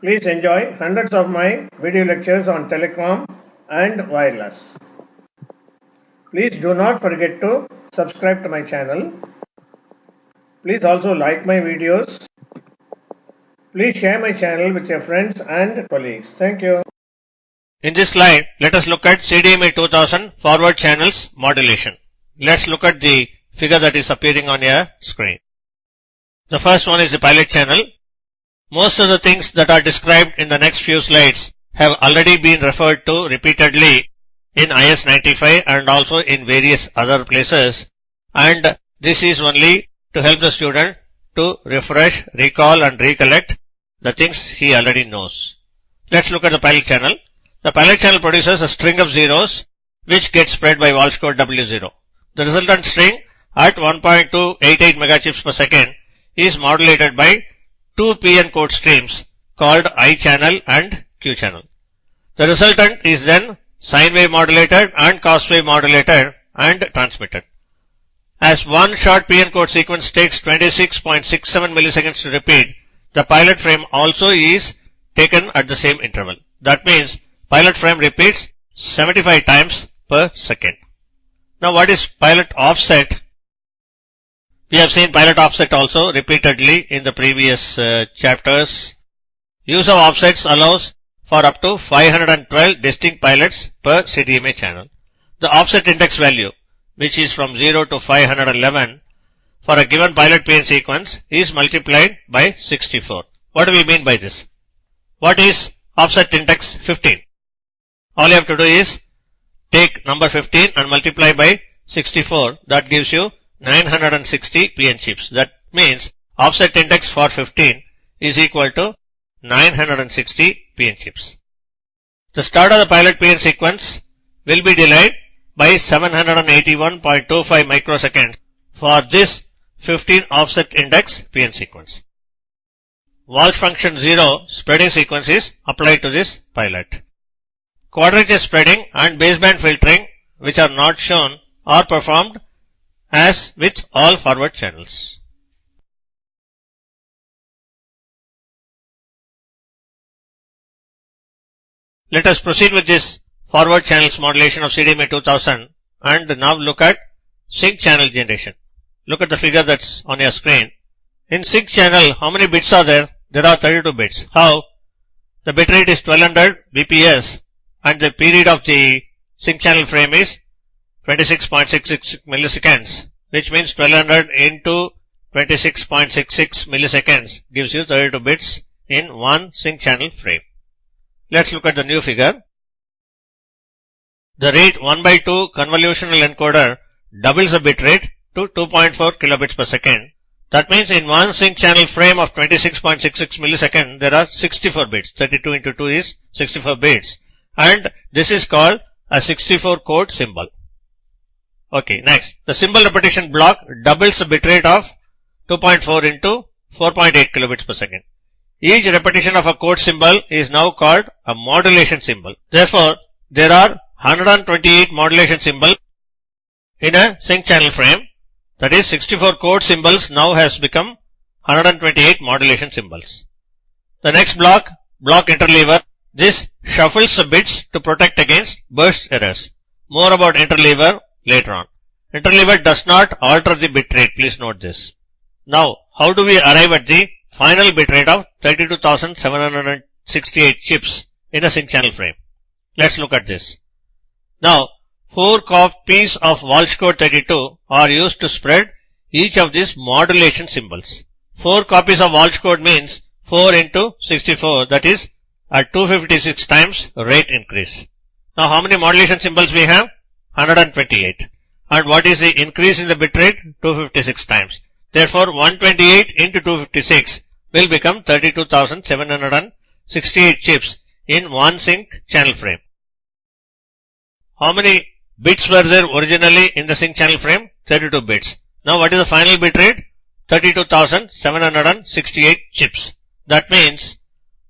Please enjoy hundreds of my video lectures on telecom and wireless. Please do not forget to subscribe to my channel. Please also like my videos. Please share my channel with your friends and colleagues. Thank you. In this slide, let us look at CDMA 2000 forward channels modulation. Let's look at the figure that is appearing on your screen. The first one is the pilot channel. Most of the things that are described in the next few slides have already been referred to repeatedly in IS 95 and also in various other places, and this is only to help the student to refresh, recall and recollect the things he already knows. Let's look at the pilot channel. The pilot channel produces a string of zeros which gets spread by Walsh code W0. The resultant string at 1.288 megachips per second is modulated by two PN code streams called I channel and Q channel. The resultant is then sine wave modulated and cos wave modulated and transmitted. As one short PN code sequence takes 26.67 milliseconds to repeat, the pilot frame also is taken at the same interval. That means pilot frame repeats 75 times per second. Now what is pilot offset? We have seen pilot offset also repeatedly in the previous chapters. Use of offsets allows for up to 512 distinct pilots per CDMA channel. The offset index value, which is from 0 to 511 for a given pilot PN sequence, is multiplied by 64. What do we mean by this? What is offset index 15? All you have to do is take number 15 and multiply by 64. That gives you 960 PN chips. That means offset index for 15 is equal to 960 PN chips. The start of the pilot PN sequence will be delayed by 781.25 microseconds for this 15 offset index PN sequence. Walsh function 0 spreading sequence is applied to this pilot. Quadrature spreading and baseband filtering, which are not shown, are performed as with all forward channels. Let us proceed with this forward channels modulation of CDMA 2000 and now look at sync channel generation. Look at the figure that's on your screen. In sync channel, how many bits are there? There are 32 bits. How? The bit rate is 1200 bps and the period of the sync channel frame is 26.66 milliseconds, which means 1200 into 26.66 milliseconds gives you 32 bits in one sync channel frame. Let's look at the new figure. The rate 1/2 convolutional encoder doubles the bit rate to 2.4 kilobits per second. That means in one sync channel frame of 26.66 milliseconds, there are 64 bits. 32 into 2 is 64 bits. And this is called a 64 code symbol. Okay, next. The symbol repetition block doubles the bit rate of 2.4 into 4.8 kilobits per second. Each repetition of a code symbol is now called a modulation symbol. Therefore, there are 128 modulation symbols in a sync channel frame. That is 64 code symbols now has become 128 modulation symbols. The next block interleaver. This shuffles the bits to protect against burst errors. More about interleaver later on. Interleaver does not alter the bit rate. Please note this. Now, how do we arrive at the final bit rate of 32,768 chips in a sync channel frame? Let's look at this. Now, 4 copies of Walsh code 32 are used to spread each of these modulation symbols. 4 copies of Walsh code means 4 into 64, that is at 256 times rate increase. Now how many modulation symbols we have? 128. And what is the increase in the bit rate? 256 times. Therefore 128 into 256 will become 32,768 chips in one sync channel frame. How many bits were there originally in the sync channel frame? 32 bits. Now what is the final bit rate? 32,768 chips. That means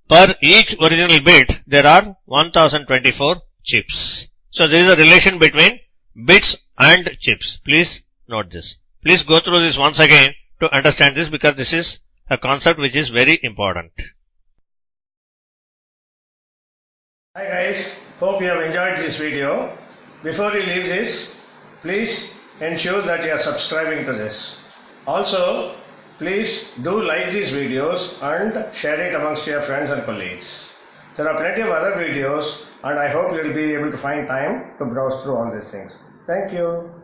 per each original bit there are 1024 chips. So there is a relation between bits and chips. Please note this. Please go through this once again to understand this, because this is a concept which is very important. Hi guys, hope you have enjoyed this video. Before you leave this, please ensure that you are subscribing to this. Also, please do like these videos and share it amongst your friends and colleagues. There are plenty of other videos and I hope you will be able to find time to browse through all these things. Thank you.